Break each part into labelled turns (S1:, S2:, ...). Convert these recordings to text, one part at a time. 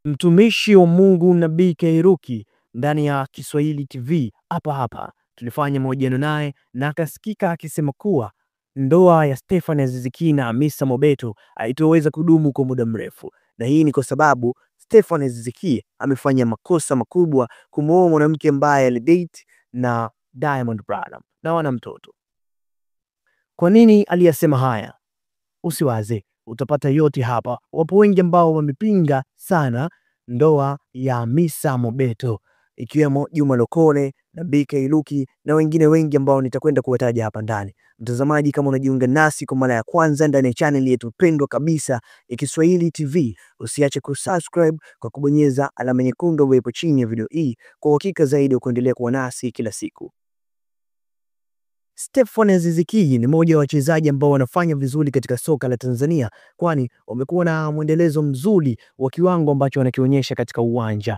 S1: Mtumishi wa Mungu Nabii Kairuki ndani ya Kiswahili TV hapa tulifanya mahojiano naye na akasikika akisema kuwa ndoa ya Stephanie Aziz Ki na Hamisa Mobeto haitoweza kudumu kwa muda mrefu, na hii ni kwa sababu Stephanie Aziz Ki amefanya makosa makubwa kumuoa mwanamke ambaye alidate na Diamond Platnumz na wana mtoto. Kwa nini aliyasema haya? Usiwaze, utapata yote hapa. Wapo wengi ambao wamepinga sana ndoa ya Hamisa Mobeto, ikiwemo Juma Lokole, Nabii Kairuki na wengine wengi ambao nitakwenda kuwataja hapa ndani. Mtazamaji, kama unajiunga nasi kwa mara ya kwanza ndani ya channel yetu pendwa kabisa ya Kiswahili TV, usiache kusubscribe kwa kubonyeza alama nyekundu hapo chini ya video hii kwa uhakika zaidi wa kuendelea kuwa nasi kila siku. Stephanie Aziz Ki ni mmoja wa wachezaji ambao wanafanya vizuri katika soka la Tanzania, kwani wamekuwa na mwendelezo mzuri wa kiwango ambacho wanakionyesha katika uwanja.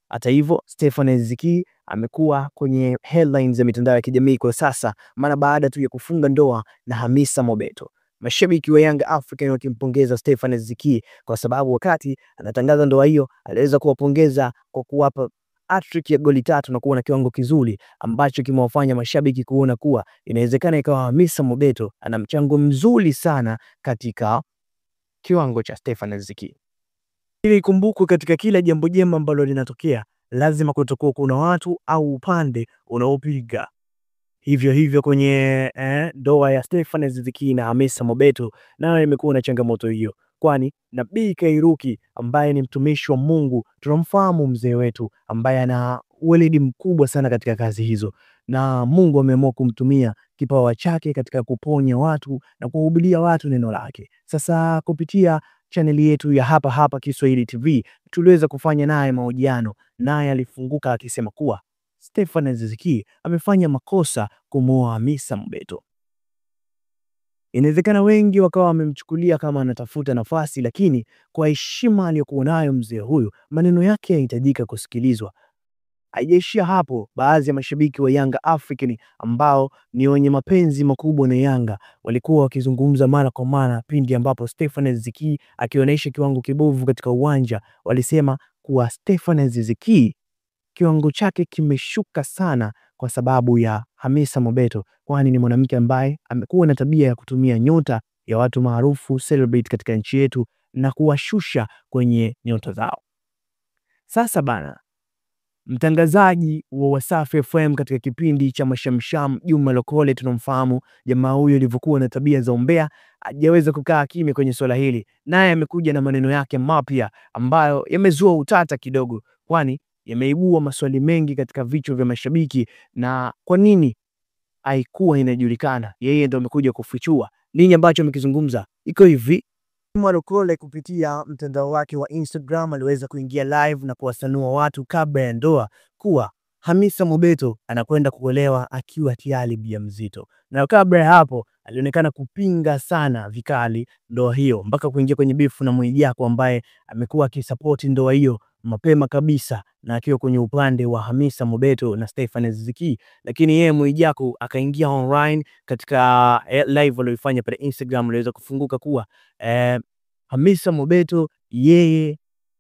S1: Hata hivyo, Stephanie Aziz Ki amekuwa kwenye headlines za mitandao ya kijamii kwa sasa mara baada tu ya kufunga ndoa na Hamisa Mobeto. Mashabiki wa Young African wakimpongeza Stephanie Aziz Ki kwa sababu wakati anatangaza ndoa hiyo aliweza kuwapongeza kwa kuwapa hat-trick ya goli 3 na kuwa na kiwango kizuri ambacho kimewafanya mashabiki kuona kuwa inawezekana ikawa Hamisa Mobeto ana mchango mzuri sana katika kiwango cha Stephanie Aziz Ki. Ili kumbukwe, katika kila jambo jema ambalo linatokea lazima kutakuwa kuna watu au upande unaopiga. Hivyo kwenye ndoa ya Stephanie Aziz Ki na Hamisa Mobeto nayo imekuwa na changamoto hiyo, kwani Nabii Kairuki ambaye ni mtumishi wa Mungu, tunamfahamu mzee wetu ambaye ana weledi mkubwa sana katika kazi hizo, na Mungu ameamua kumtumia kipawa chake katika kuponya watu na kuhubiria watu neno lake. Sasa kupitia channel yetu ya hapa Kiswahili TV tuliweza kufanya naye mahojiano, naye alifunguka akisema kuwa Stephanie Aziz Ki amefanya makosa kumuoa Hamisa Mobeto. Inawezekana wengi wakawa wamemchukulia kama anatafuta nafasi, lakini kwa heshima aliyokuwa nayo mzee huyu, maneno yake yanahitajika kusikilizwa. Haijaishia hapo, baadhi ya mashabiki wa Young African ambao ni wenye mapenzi makubwa na Yanga walikuwa wakizungumza mara kwa mara pindi ambapo Stephanie Aziz Ki akionyesha kiwango kibovu katika uwanja. Walisema kuwa Stephanie Aziz Ki kiwango chake kimeshuka sana kwa sababu ya Hamisa Mobeto, kwani ni mwanamke ambaye amekuwa na tabia ya kutumia nyota ya watu maarufu celebrate katika nchi yetu na kuwashusha kwenye nyota zao. Sasa bana, mtangazaji wa Wasafi FM katika kipindi cha Mashamsham, Juma Lokole, tunamfahamu jamaa huyo alivyokuwa na tabia za umbea, hajaweza kukaa kimya kwenye swala hili, naye amekuja na maneno yake mapya ambayo yamezua utata kidogo, kwani yameibua maswali mengi katika vichwa vya mashabiki. Na kwa nini haikuwa inajulikana? Yeye ndo amekuja kufichua nini ambacho amekizungumza. Iko hivi, Juma Lokole kupitia mtandao wake wa Instagram aliweza kuingia live na kuwasanua watu kabla ya ndoa kuwa Hamisa Mobeto anakwenda kuolewa akiwa tayari mjamzito, na kabla ya hapo alionekana kupinga sana vikali ndoa hiyo, mpaka kuingia kwenye bifu na Mwijaku ambaye amekuwa akisupport ndoa hiyo mapema kabisa na akiwa kwenye upande wa Hamisa Mobeto na Stephanie Aziz Ki. Lakini yeye Mwijaku akaingia online katika live aliyofanya pale Instagram, aliweza kufunguka kuwa Hamisa Mobeto yeye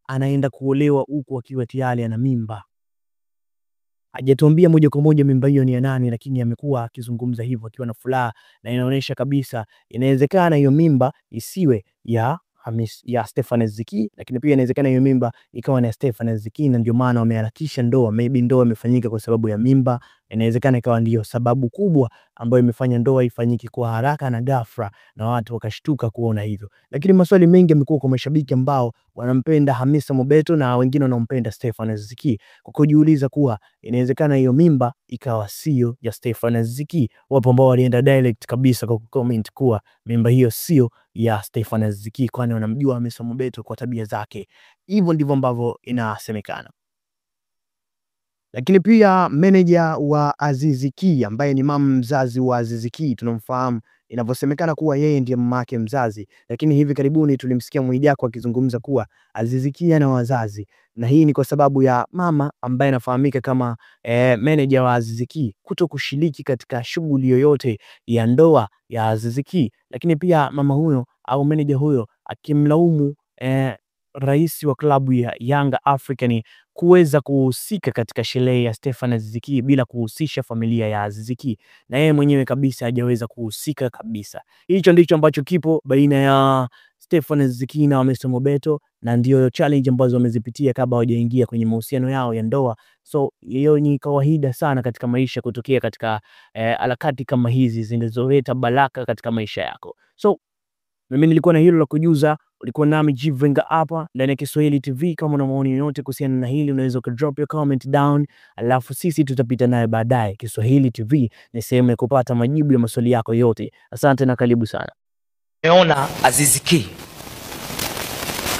S1: anaenda kuolewa huku akiwa tayari ana mimba. Hajatuambia moja kwa moja mimba hiyo ni ya nani, lakini amekuwa akizungumza hivyo akiwa na furaha, na inaonyesha kabisa inawezekana hiyo mimba isiwe ya Stephanie Aziz Ki, lakini pia inawezekana hiyo mimba ikawa na Stephanie Aziz Ki na ndio maana wameharakisha ndoa. Maybe ndoa imefanyika kwa sababu ya mimba, inawezekana ikawa ndio sababu kubwa ambayo imefanya ndoa ifanyike kwa haraka na ghafla na watu wakashtuka kuona hivyo. Lakini maswali mengi yamekuwa kwa mashabiki ambao wanampenda Hamisa Mobeto na wengine wanampenda Stephanie Aziz Ki, kwa kujiuliza kuwa inawezekana hiyo mimba ikawa sio ya Stephanie Aziz Ki. Wapo ambao walienda direct kabisa kwa comment kuwa mimba hiyo sio ya Stephanie Aziz Ki, kwani wanamjua Hamisa Mobeto kwa tabia zake. Hivyo ndivyo ambavyo inasemekana. Lakini pia manager wa Aziz Ki ambaye ni mama mzazi wa Aziz Ki, tunamfahamu inavyosemekana kuwa yeye ndiye mama yake mzazi, lakini hivi karibuni tulimsikia Mwijaku akizungumza kuwa Aziz Ki ana wazazi, na hii ni kwa sababu ya mama ambaye anafahamika kama manager wa Aziz Ki kuto kushiriki katika shughuli yoyote ya ndoa ya Aziz Ki. Lakini pia mama huyo au manager huyo akimlaumu rais wa klabu ya Yanga African kuweza kuhusika katika sherehe ya Stefan Aziz Ki bila kuhusisha familia ya Aziz Ki, na yeye mwenyewe kabisa hajaweza kuhusika kabisa. Hicho ndicho ambacho kipo baina ya Stefan Aziz Ki na Mr. Mobeto, na ndio challenge ambazo wamezipitia kabla hawajaingia kwenye mahusiano yao ya ndoa. So hiyo ni kawaida sana katika maisha kutokea katika harakati kama hizi zinazoleta baraka katika maisha yako. So mimi nilikuwa na hilo la kujuza. Ulikuwa nami Jivenga hapa ndani ya Kiswahili TV. Kama una maoni yoyote kuhusiana na hili, unaweza drop your comment down, alafu sisi tutapita naye baadaye. Kiswahili TV ni sehemu ya kupata majibu ya maswali yako yote. Asante na karibu sana.
S2: Nimeona Aziz Ki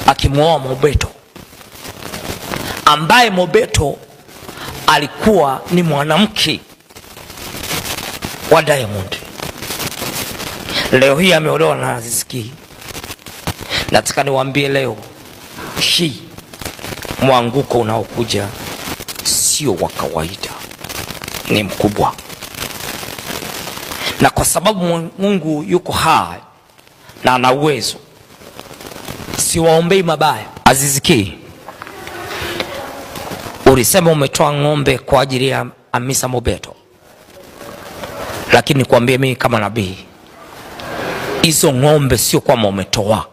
S2: akimuoa Mobeto, ambaye Mobeto alikuwa ni mwanamke wa Diamond. Leo hii ameolewa na Aziz Ki. Nataka niwaambie leo hii mwanguko unaokuja sio wa kawaida, ni mkubwa. Na kwa sababu Mungu yuko hai na ana uwezo, siwaombei mabaya. Aziz Ki, ulisema umetoa ng'ombe kwa ajili ya Hamisa Mobeto, lakini nikwambie mimi kama nabii, hizo ng'ombe sio kwa umetoa.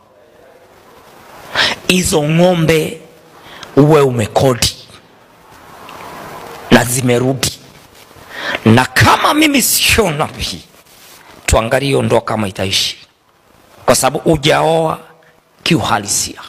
S2: Hizo ng'ombe uwe umekodi na zimerudi. Na kama mimi sio nabii, tuangalie ndoa kama itaishi, kwa sababu hujaoa kiuhalisia.